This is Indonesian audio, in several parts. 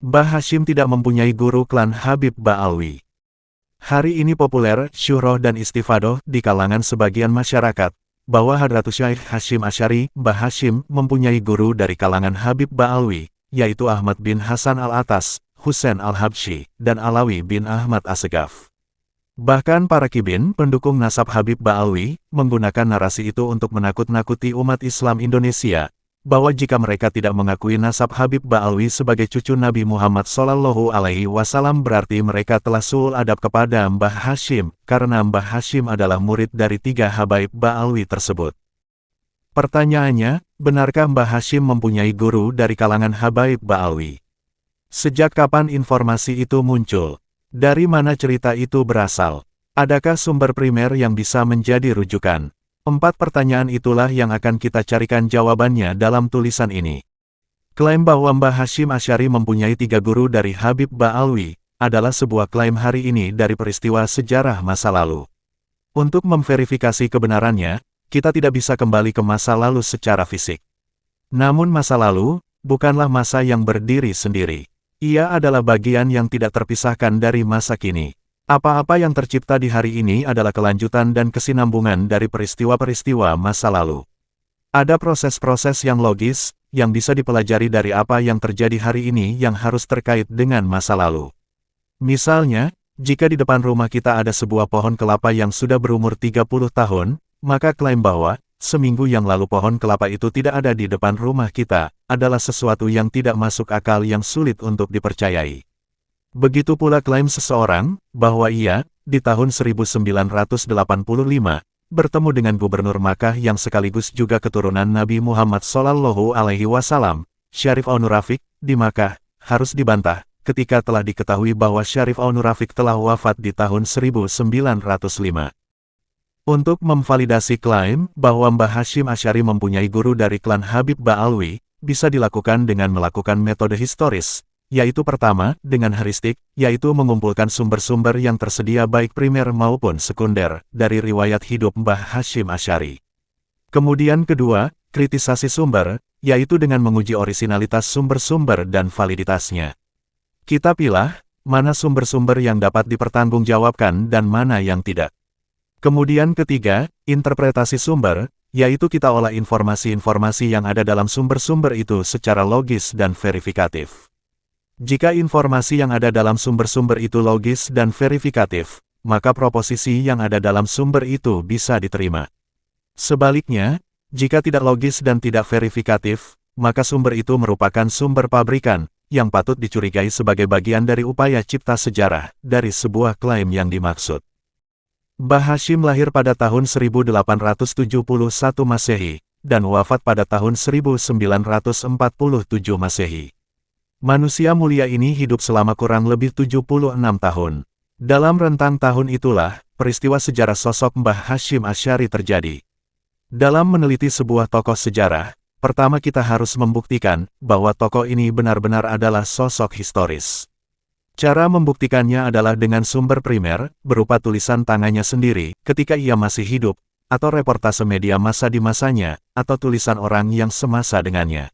Mbah Hashim tidak mempunyai guru klan Habib Ba'alwi. Hari ini populer, syuhroh dan istifadoh di kalangan sebagian masyarakat, bahwa Hadratus Syaikh Hashim Asy'ari, Mbah Hashim, mempunyai guru dari kalangan Habib Ba'alwi, yaitu Ahmad bin Hasan al-Atas, Husain al-Habsyi, dan Alawi bin Ahmad as-Segaf. Bahkan para kibin, pendukung nasab Habib Ba'alwi, menggunakan narasi itu untuk menakut-nakuti umat Islam Indonesia, bahwa jika mereka tidak mengakui nasab Habib Ba'alwi sebagai cucu Nabi Muhammad SAW berarti mereka telah su'ul adab kepada Mbah Hashim, karena Mbah Hashim adalah murid dari 3 Habaib Ba'alwi tersebut. Pertanyaannya, benarkah Mbah Hashim mempunyai guru dari kalangan Habaib Ba'alwi? Sejak kapan informasi itu muncul? Dari mana cerita itu berasal? Adakah sumber primer yang bisa menjadi rujukan? 4 pertanyaan itulah yang akan kita carikan jawabannya dalam tulisan ini. Klaim bahwa Mbah Hashim Asy'ari mempunyai 3 guru dari Habib Ba'alwi, adalah sebuah klaim hari ini dari peristiwa sejarah masa lalu. Untuk memverifikasi kebenarannya, kita tidak bisa kembali ke masa lalu secara fisik. Namun masa lalu, bukanlah masa yang berdiri sendiri. Ia adalah bagian yang tidak terpisahkan dari masa kini. Apa-apa yang tercipta di hari ini adalah kelanjutan dan kesinambungan dari peristiwa-peristiwa masa lalu. Ada proses-proses yang logis, yang bisa dipelajari dari apa yang terjadi hari ini yang harus terkait dengan masa lalu. Misalnya, jika di depan rumah kita ada sebuah pohon kelapa yang sudah berumur 30 tahun, maka klaim bahwa, seminggu yang lalu pohon kelapa itu tidak ada di depan rumah kita, adalah sesuatu yang tidak masuk akal yang sulit untuk dipercayai. Begitu pula klaim seseorang, bahwa ia, di tahun 1985, bertemu dengan gubernur Makkah yang sekaligus juga keturunan Nabi Muhammad SAW, Syarif Aun Rafiq, di Makkah, harus dibantah, ketika telah diketahui bahwa Syarif Aun Rafiq telah wafat di tahun 1905. Untuk memvalidasi klaim, bahwa Mbah Hashim Asy'ari mempunyai guru dari klan Habib Ba'alwi, bisa dilakukan dengan melakukan metode historis, yaitu pertama, dengan heuristik, yaitu mengumpulkan sumber-sumber yang tersedia baik primer maupun sekunder, dari riwayat hidup Mbah Hashim Asy'ari. Kemudian kedua, kritisasi sumber, yaitu dengan menguji orisinalitas sumber-sumber dan validitasnya. Kita pilah, mana sumber-sumber yang dapat dipertanggungjawabkan dan mana yang tidak. Kemudian ketiga, interpretasi sumber, yaitu kita olah informasi-informasi yang ada dalam sumber-sumber itu secara logis dan verifikatif. Jika informasi yang ada dalam sumber-sumber itu logis dan verifikatif, maka proposisi yang ada dalam sumber itu bisa diterima. Sebaliknya, jika tidak logis dan tidak verifikatif, maka sumber itu merupakan sumber pabrikan, yang patut dicurigai sebagai bagian dari upaya cipta sejarah, dari sebuah klaim yang dimaksud. Mbah Hashim lahir pada tahun 1871 Masehi, dan wafat pada tahun 1947 Masehi. Manusia mulia ini hidup selama kurang lebih 76 tahun. Dalam rentang tahun itulah, peristiwa sejarah sosok Mbah Hashim Asy'ari terjadi. Dalam meneliti sebuah tokoh sejarah, pertama kita harus membuktikan, bahwa tokoh ini benar-benar adalah sosok historis. Cara membuktikannya adalah dengan sumber primer, berupa tulisan tangannya sendiri, ketika ia masih hidup, atau reportase media massa di masanya, atau tulisan orang yang semasa dengannya.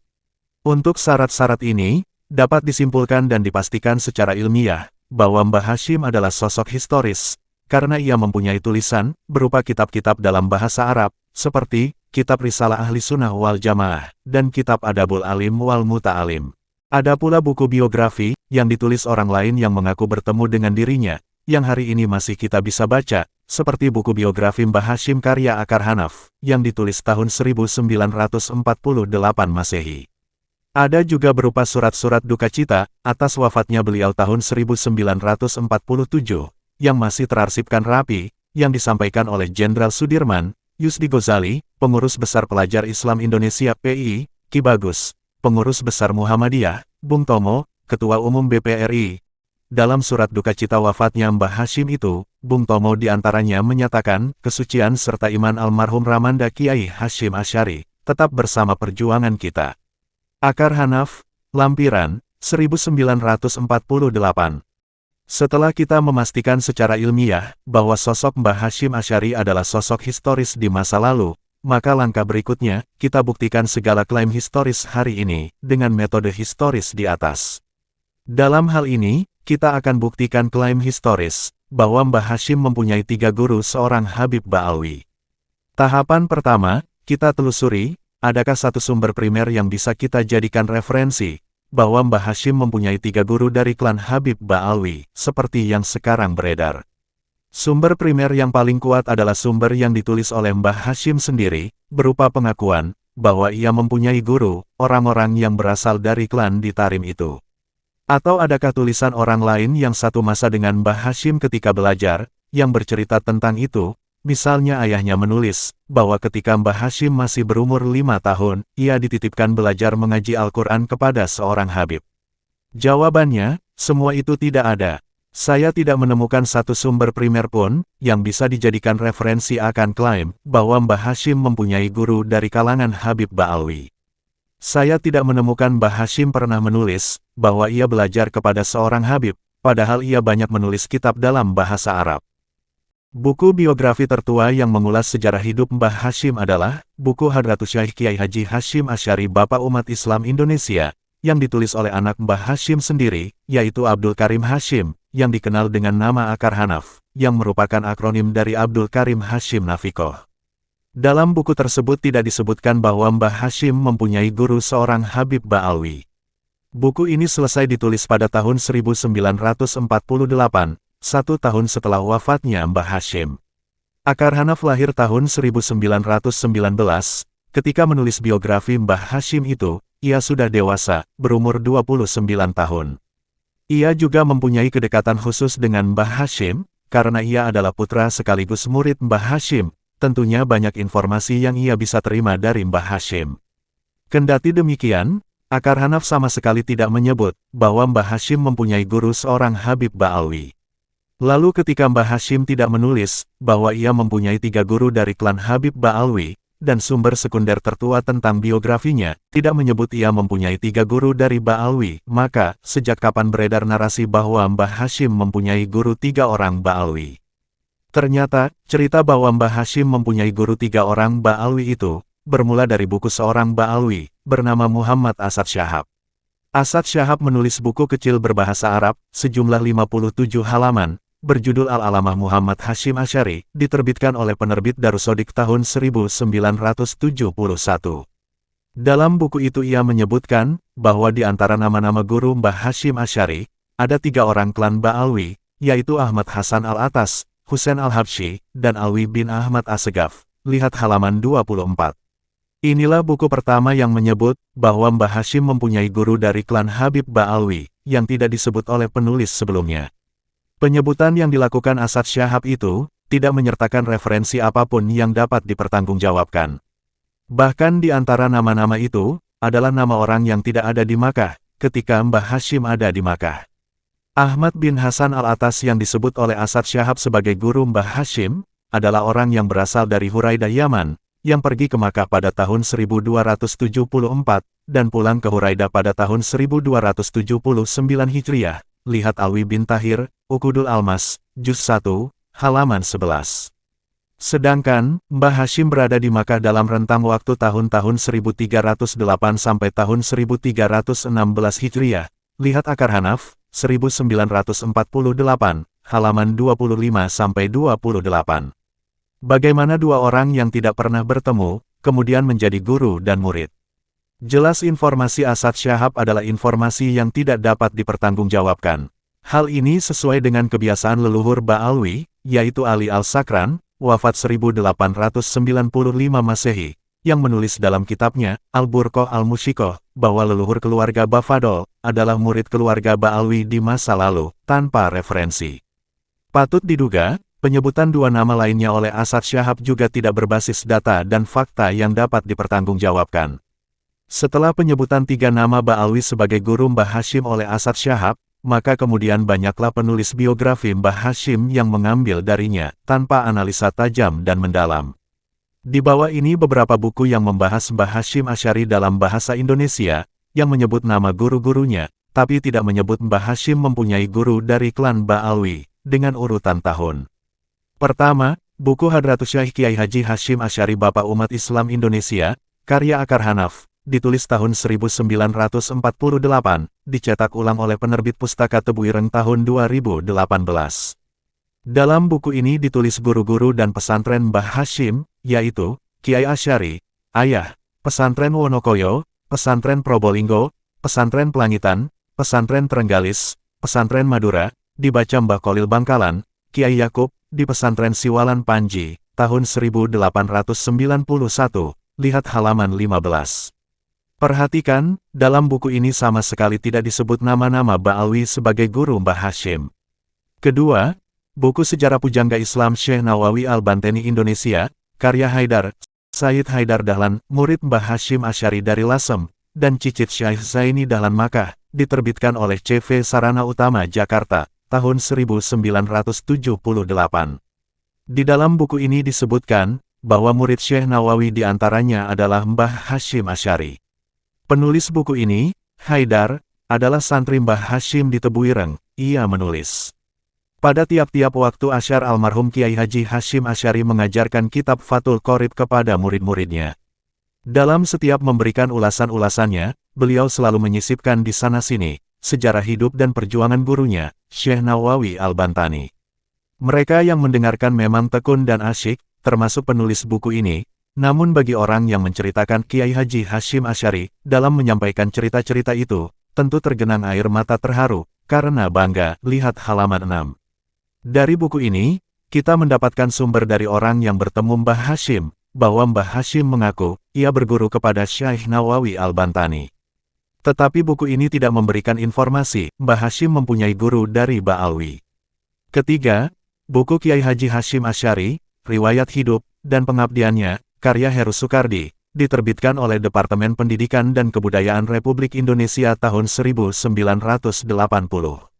Untuk syarat-syarat ini, dapat disimpulkan dan dipastikan secara ilmiah, bahwa Mbah Hashim adalah sosok historis, karena ia mempunyai tulisan, berupa kitab-kitab dalam bahasa Arab, seperti, Kitab Risalah Ahli Sunnah wal Jamaah, dan Kitab Adabul Alim wal Muta'alim. Ada pula buku biografi, yang ditulis orang lain yang mengaku bertemu dengan dirinya, yang hari ini masih kita bisa baca, seperti buku biografi Mbah Hashim karya Akar Hanaf, yang ditulis tahun 1948 Masehi. Ada juga berupa surat-surat duka cita, atas wafatnya beliau tahun 1947, yang masih terarsipkan rapi, yang disampaikan oleh Jenderal Sudirman, Yusdi Ghazali, Pengurus Besar Pelajar Islam Indonesia PI, Ki Bagus, Pengurus Besar Muhammadiyah, Bung Tomo, Ketua Umum BPRI. Dalam surat duka cita wafatnya Mbah Hashim itu, Bung Tomo diantaranya menyatakan, kesucian serta iman almarhum Ramanda Kiai Hashim Asy'ari, tetap bersama perjuangan kita. Akar Hanaf, Lampiran, 1948. Setelah kita memastikan secara ilmiah bahwa sosok Mbah Hashim Asy'ari adalah sosok historis di masa lalu, maka langkah berikutnya, kita buktikan segala klaim historis hari ini dengan metode historis di atas. Dalam hal ini, kita akan buktikan klaim historis bahwa Mbah Hashim mempunyai 3 guru seorang Habib Ba'alwi. Tahapan pertama, kita telusuri, adakah satu sumber primer yang bisa kita jadikan referensi bahwa Mbah Hashim mempunyai 3 guru dari klan Habib Ba'alwi, seperti yang sekarang beredar. Sumber primer yang paling kuat adalah sumber yang ditulis oleh Mbah Hashim sendiri, berupa pengakuan bahwa ia mempunyai guru, orang-orang yang berasal dari klan di Tarim itu. Atau adakah tulisan orang lain yang satu masa dengan Mbah Hashim ketika belajar, yang bercerita tentang itu? Misalnya ayahnya menulis, bahwa ketika Mbah Hashim masih berumur 5 tahun, ia dititipkan belajar mengaji Al-Quran kepada seorang Habib. Jawabannya, semua itu tidak ada. Saya tidak menemukan satu sumber primer pun, yang bisa dijadikan referensi akan klaim, bahwa Mbah Hashim mempunyai guru dari kalangan Habib Ba'alwi. Saya tidak menemukan Mbah Hashim pernah menulis, bahwa ia belajar kepada seorang Habib, padahal ia banyak menulis kitab dalam bahasa Arab. Buku biografi tertua yang mengulas sejarah hidup Mbah Hashim adalah buku Hadratus Syaikh Kiai Haji Hashim Asy'ari Bapak Umat Islam Indonesia, yang ditulis oleh anak Mbah Hashim sendiri, yaitu Abdul Karim Hashim, yang dikenal dengan nama Akar Hanaf, yang merupakan akronim dari Abdul Karim Hashim Nafikoh. Dalam buku tersebut tidak disebutkan bahwa Mbah Hashim mempunyai guru seorang Habib Ba'alwi. Buku ini selesai ditulis pada tahun 1948, 1 tahun setelah wafatnya Mbah Hashim. Akar Hanaf lahir tahun 1919, ketika menulis biografi Mbah Hashim itu, ia sudah dewasa, berumur 29 tahun. Ia juga mempunyai kedekatan khusus dengan Mbah Hashim, karena ia adalah putra sekaligus murid Mbah Hashim, tentunya banyak informasi yang ia bisa terima dari Mbah Hashim. Kendati demikian, Akar Hanaf sama sekali tidak menyebut bahwa Mbah Hashim mempunyai guru seorang Habib Ba'alwi. Lalu ketika Mbah Hashim tidak menulis bahwa ia mempunyai 3 guru dari klan Habib Ba'alwi, dan sumber sekunder tertua tentang biografinya tidak menyebut ia mempunyai 3 guru dari Ba'alwi, maka sejak kapan beredar narasi bahwa Mbah Hashim mempunyai guru 3 orang Ba'alwi? Ternyata, cerita bahwa Mbah Hashim mempunyai guru 3 orang Ba'alwi itu bermula dari buku seorang Ba'alwi bernama Muhammad Asad Syahab. Asad Syahab menulis buku kecil berbahasa Arab, sejumlah 57 halaman, berjudul Al-Alamah Muhammad Hashim Asy'ari, diterbitkan oleh penerbit Darussodik tahun 1971. Dalam buku itu ia menyebutkan, bahwa di antara nama-nama guru Mbah Hashim Asy'ari, ada 3 orang klan Ba'alwi, yaitu Ahmad Hasan Al-Atas, Husain Al-Habsyi, dan Alwi bin Ahmad Assegaf. Lihat halaman 24. Inilah buku pertama yang menyebut, bahwa Mbah Hashim mempunyai guru dari klan Habib Ba'alwi, yang tidak disebut oleh penulis sebelumnya. Penyebutan yang dilakukan Asad Syahab itu, tidak menyertakan referensi apapun yang dapat dipertanggungjawabkan. Bahkan di antara nama-nama itu, adalah nama orang yang tidak ada di Makkah, ketika Mbah Hashim ada di Makkah. Ahmad bin Hasan Al-Atas yang disebut oleh Asad Syahab sebagai guru Mbah Hashim, adalah orang yang berasal dari Huraidah Yaman, yang pergi ke Makkah pada tahun 1274, dan pulang ke Huraidah pada tahun 1279 Hijriah. Lihat Alwi bin Tahir, Uqudul Almas, Juz 1, halaman 11. Sedangkan, Mbah Hashim berada di Makkah dalam rentang waktu tahun-tahun 1308 sampai tahun 1316 Hijriah. Lihat Akar Hanaf, 1948, halaman 25 sampai 28. Bagaimana 2 orang yang tidak pernah bertemu, kemudian menjadi guru dan murid? Jelas informasi Asad Syahab adalah informasi yang tidak dapat dipertanggungjawabkan. Hal ini sesuai dengan kebiasaan leluhur Ba'alwi, yaitu Ali Al-Sakran, wafat 1895 Masehi, yang menulis dalam kitabnya, Al-Burqah Al-Mushikoh, bahwa leluhur keluarga Bafadol adalah murid keluarga Ba'alwi di masa lalu, tanpa referensi. Patut diduga, penyebutan 2 nama lainnya oleh Asad Syahab juga tidak berbasis data dan fakta yang dapat dipertanggungjawabkan. Setelah penyebutan 3 nama Ba'alwi sebagai guru Mbah Hashim oleh Asad Syahab, maka kemudian banyaklah penulis biografi Mbah Hashim yang mengambil darinya, tanpa analisa tajam dan mendalam. Di bawah ini beberapa buku yang membahas Mbah Hashim Asy'ari dalam bahasa Indonesia, yang menyebut nama guru-gurunya, tapi tidak menyebut Mbah Hashim mempunyai guru dari klan Ba'alwi, dengan urutan tahun. Pertama, buku Hadratus Syekh Kiai Haji Hashim Asy'ari Bapak Umat Islam Indonesia, karya Akar Hanaf, ditulis tahun 1948, dicetak ulang oleh penerbit Pustaka Tebu Ireng tahun 2018. Dalam buku ini ditulis guru-guru dan pesantren Mbah Hashim, yaitu, Kiai Asy'ari, Ayah, Pesantren Wonokoyo, Pesantren Probolinggo, Pesantren Pelangitan, Pesantren Trenggalis, Pesantren Madura, dibaca Mbah Kholil Bangkalan, Kiai Yakub, di Pesantren Siwalan Panji, tahun 1891, lihat halaman 15. Perhatikan, dalam buku ini sama sekali tidak disebut nama-nama Ba'alwi sebagai guru Mbah Hashim. Kedua, buku Sejarah Pujangga Islam Syekh Nawawi Al-Bantani Indonesia, karya Haidar, Said Haidar Dahlan, murid Mbah Hashim Asy'ari dari Lasem, dan Cicit Syekh Zaini Dahlan Makkah, diterbitkan oleh CV Sarana Utama Jakarta, tahun 1978. Di dalam buku ini disebutkan, bahwa murid Syekh Nawawi diantaranya adalah Mbah Hashim Asy'ari. Penulis buku ini, Haidar, adalah santri Mbah Hashim di Tebu Ireng. Ia menulis, pada tiap-tiap waktu asyar almarhum Kiai Haji Hashim Asy'ari mengajarkan kitab Fathul Qorib kepada murid-muridnya. Dalam setiap memberikan ulasan-ulasannya, beliau selalu menyisipkan di sana-sini, sejarah hidup dan perjuangan gurunya, Syekh Nawawi Al-Bantani. Mereka yang mendengarkan memang tekun dan asyik, termasuk penulis buku ini, namun bagi orang yang menceritakan Kiai Haji Hashim Asy'ari, dalam menyampaikan cerita-cerita itu, tentu tergenang air mata terharu, karena bangga, lihat halaman 6. Dari buku ini, kita mendapatkan sumber dari orang yang bertemu Mbah Hashim, bahwa Mbah Hashim mengaku, ia berguru kepada Syekh Nawawi Al-Bantani. Tetapi buku ini tidak memberikan informasi, Mbah Hashim mempunyai guru dari Ba'alwi. Ketiga, buku Kiai Haji Hashim Asy'ari, Riwayat Hidup, dan Pengabdiannya, karya Heru Sukardi, diterbitkan oleh Departemen Pendidikan dan Kebudayaan Republik Indonesia tahun 1980.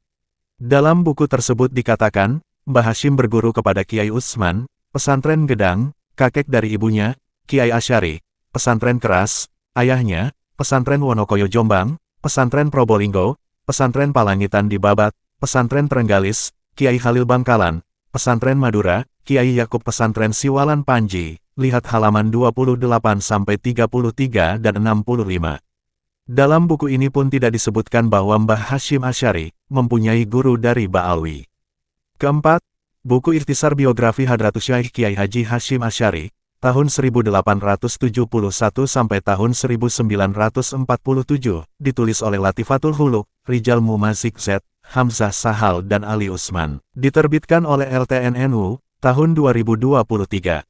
Dalam buku tersebut dikatakan, Mbah Hashim berguru kepada Kiai Utsman, Pesantren Gedang, kakek dari ibunya, Kiai Asy'ari, Pesantren Keras, ayahnya, Pesantren Wonokoyo Jombang, Pesantren Probolinggo, Pesantren Palangitan di Babat, Pesantren Trenggalis, Kiai Khalil Bangkalan, Pesantren Madura, Kiai Yakub Pesantren Siwalan Panji, lihat halaman 28-33 dan 65. Dalam buku ini pun tidak disebutkan bahwa Mbah Hashim Asy'ari mempunyai guru dari Ba'alwi. Keempat, buku Ikhtisar Biografi Hadratus Syekh Kiai Haji Hashim Asy'ari, tahun 1871 sampai tahun 1947, ditulis oleh Latifatul Huluk, Rijal Mumazik Z, Hamzah Sahal dan Ali Usman. Diterbitkan oleh LTNNU, tahun 2023.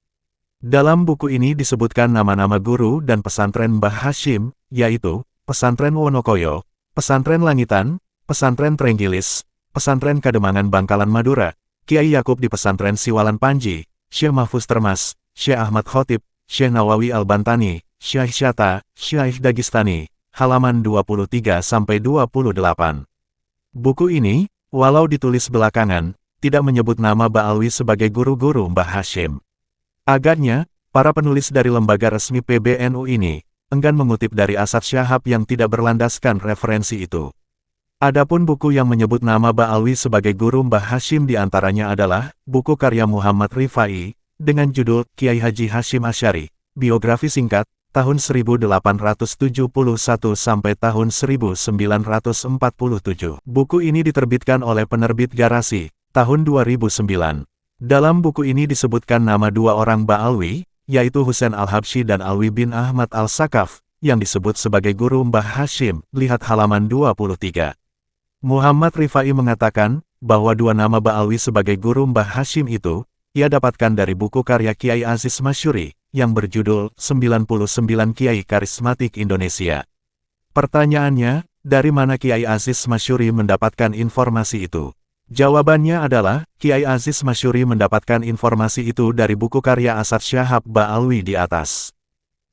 Dalam buku ini disebutkan nama-nama guru dan pesantren Mbah Hashim, yaitu, Pesantren Wonokoyo, Pesantren Langitan, Pesantren Trenggilis, Pesantren Kademangan Bangkalan Madura, Kiai Yakub di Pesantren Siwalan Panji, Syekh Mahfuz Termas, Syekh Ahmad Khotib, Syekh Nawawi Al-Bantani, Syekh Syata, Syekh Dagistani, halaman 23-28. Buku ini, walau ditulis belakangan, tidak menyebut nama Ba'alwi sebagai guru-guru Mbah Hashim. Agaknya, para penulis dari lembaga resmi PBNU ini, enggan mengutip dari Asad Syahab yang tidak berlandaskan referensi itu. Adapun buku yang menyebut nama Ba'alwi sebagai guru Mbah Hashim diantaranya adalah, buku karya Muhammad Rifai, dengan judul Kiai Haji Hashim Asy'ari, biografi singkat, tahun 1871 sampai tahun 1947. Buku ini diterbitkan oleh penerbit Garasi, tahun 2009. Dalam buku ini disebutkan nama dua orang Ba'alwi, yaitu Husain Al-Habsyi dan Alwi bin Ahmad Al-Sakaf, yang disebut sebagai guru Mbah Hashim, lihat halaman 23. Muhammad Rifai mengatakan, bahwa dua nama Ba'alwi sebagai guru Mbah Hashim itu, ia dapatkan dari buku karya Kiai Aziz Masyuri, yang berjudul 99 Kiai Karismatik Indonesia. Pertanyaannya, dari mana Kiai Aziz Masyuri mendapatkan informasi itu? Jawabannya adalah, Kiai Aziz Masyuri mendapatkan informasi itu dari buku karya Asad Syahab Ba'alwi di atas.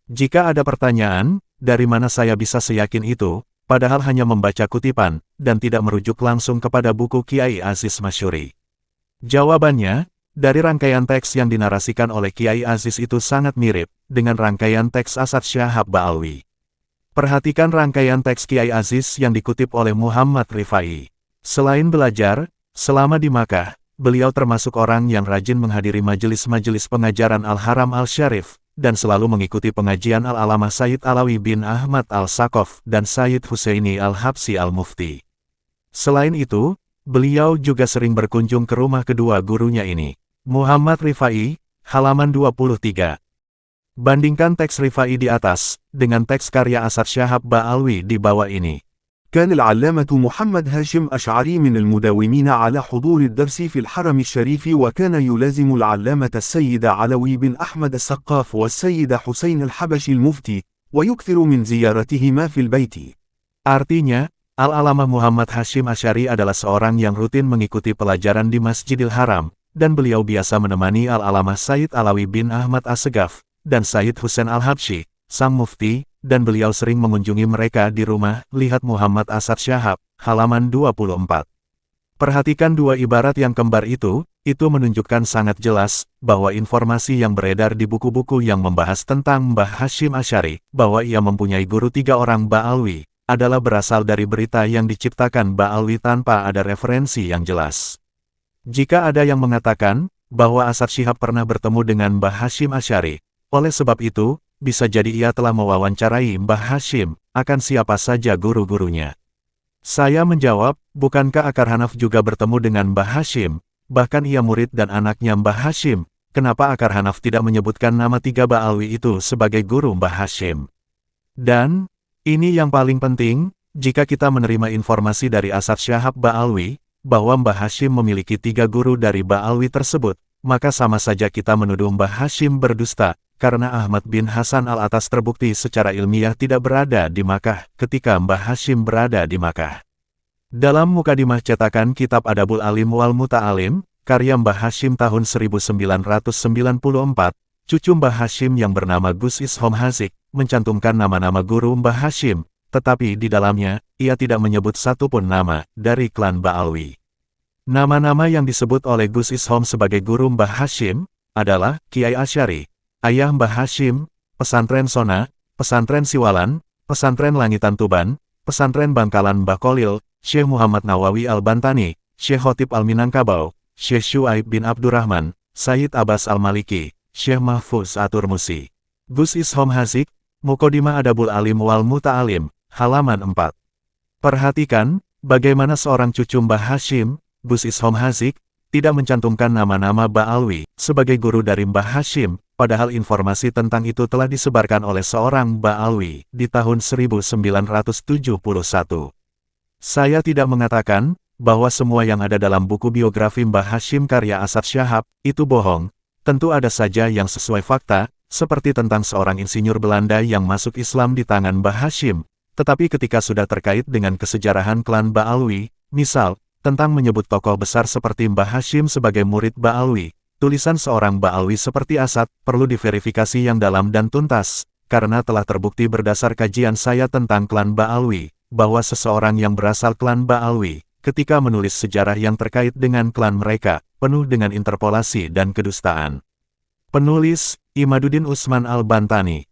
Jika ada pertanyaan, dari mana saya bisa seyakin itu, padahal hanya membaca kutipan, dan tidak merujuk langsung kepada buku Kiai Aziz Masyuri? Jawabannya, dari rangkaian teks yang dinarasikan oleh Kiai Aziz itu sangat mirip dengan rangkaian teks Asad Syahab Ba'alwi. Perhatikan rangkaian teks Kiai Aziz yang dikutip oleh Muhammad Rifai. Selain belajar, selama di Makkah, beliau termasuk orang yang rajin menghadiri majelis-majelis pengajaran Al-Haram Al-Syarif, dan selalu mengikuti pengajian Al-Alamah Sayyid Alawi bin Ahmad Al-Saqaf dan Sayyid Husaini Al-Habsi Al-Mufti. Selain itu, beliau juga sering berkunjung ke rumah kedua gurunya ini. Muhammad Rifai, halaman 23. Bandingkan teks Rifai di atas, dengan teks karya Asad Syahab Ba'alwi di bawah ini. كان العلامة محمد هاشم أشعري من المداومين على حضور الدرس في الحرم الشريف، وكان يلازم العلامة السيد علوي بن أحمد السقاف والسيد حسين الحبشي المفتي، ويكثر من زيارتهما في البيت. Artinya, Al-Alamah Muhammad Hashim Asy'ari adalah seorang yang rutin mengikuti pelajaran di Masjidil Haram, dan beliau biasa menemani Al-Alamah Sayyid Alawi bin Ahmad As-Segaf, dan Sayyid Husain Al-Habsyi, sang mufti, dan beliau sering mengunjungi mereka di rumah. Lihat Muhammad Asad Syahab, halaman 24. Perhatikan dua ibarat yang kembar itu menunjukkan sangat jelas, bahwa informasi yang beredar di buku-buku yang membahas tentang Mbah Hashim Asy'ari, bahwa ia mempunyai guru 3 orang Ba'alwi, adalah berasal dari berita yang diciptakan Ba'alwi tanpa ada referensi yang jelas. Jika ada yang mengatakan, bahwa Asad Syihab pernah bertemu dengan Mbah Hashim Asy'ari, oleh sebab itu, bisa jadi ia telah mewawancarai Mbah Hashim, akan siapa saja guru-gurunya. Saya menjawab, bukankah Akar Hanaf juga bertemu dengan Mbah Hashim, bahkan ia murid dan anaknya Mbah Hashim, kenapa Akar Hanaf tidak menyebutkan nama 3 Ba'alwi itu sebagai guru Mbah Hashim? Dan, ini yang paling penting, jika kita menerima informasi dari Asad Syahab Ba'alwi, bahwa Mbah Hashim memiliki 3 guru dari Ba'alwi tersebut, maka sama saja kita menuduh Mbah Hashim berdusta, karena Ahmad bin Hasan Al-Attas terbukti secara ilmiah tidak berada di Makkah ketika Mbah Hashim berada di Makkah. Dalam mukadimah cetakan Kitab Adabul Alim wal Muta'alim, karya Mbah Hashim tahun 1994, cucu Mbah Hashim yang bernama Gus Ishom Hazik, mencantumkan nama-nama guru Mbah Hashim, tetapi di dalamnya, ia tidak menyebut satupun nama dari klan Ba'alwi. Nama-nama yang disebut oleh Gus Ishom sebagai guru Mbah Hashim adalah Kiai Asy'ari, Ayah Mbah Hashim, Pesantren Sona, Pesantren Siwalan, Pesantren Langitan Tuban, Pesantren Bangkalan Mbah Kholil, Syekh Muhammad Nawawi Al-Bantani, Syekh Khotib Al-Minangkabau, Syekh Syuaib bin Abdurrahman, Sayyid Abbas Al-Maliki, Syekh Mahfuz At-Turmusi. Gus Ishom Hazik, Muqaddimah Adabul Alim wal Muta'alim, halaman 4. Perhatikan, bagaimana seorang cucu Mbah Hashim, Gus Ishom Hazik, tidak mencantumkan nama-nama Ba'alwi sebagai guru dari Mbah Hashim, padahal informasi tentang itu telah disebarkan oleh seorang Ba'alwi di tahun 1971. Saya tidak mengatakan bahwa semua yang ada dalam buku biografi Mbah Hashim karya Asad Syahab itu bohong. Tentu ada saja yang sesuai fakta, seperti tentang seorang insinyur Belanda yang masuk Islam di tangan Mbah Hashim. Tetapi ketika sudah terkait dengan kesejarahan klan Ba'alwi, misal, tentang menyebut tokoh besar seperti Mbah Hashim sebagai murid Ba'alwi, tulisan seorang Ba'alwi seperti Asad perlu diverifikasi yang dalam dan tuntas, karena telah terbukti berdasar kajian saya tentang klan Ba'alwi, bahwa seseorang yang berasal klan Ba'alwi, ketika menulis sejarah yang terkait dengan klan mereka, penuh dengan interpolasi dan kedustaan. Penulis, Imaduddin Usman Al-Bantani.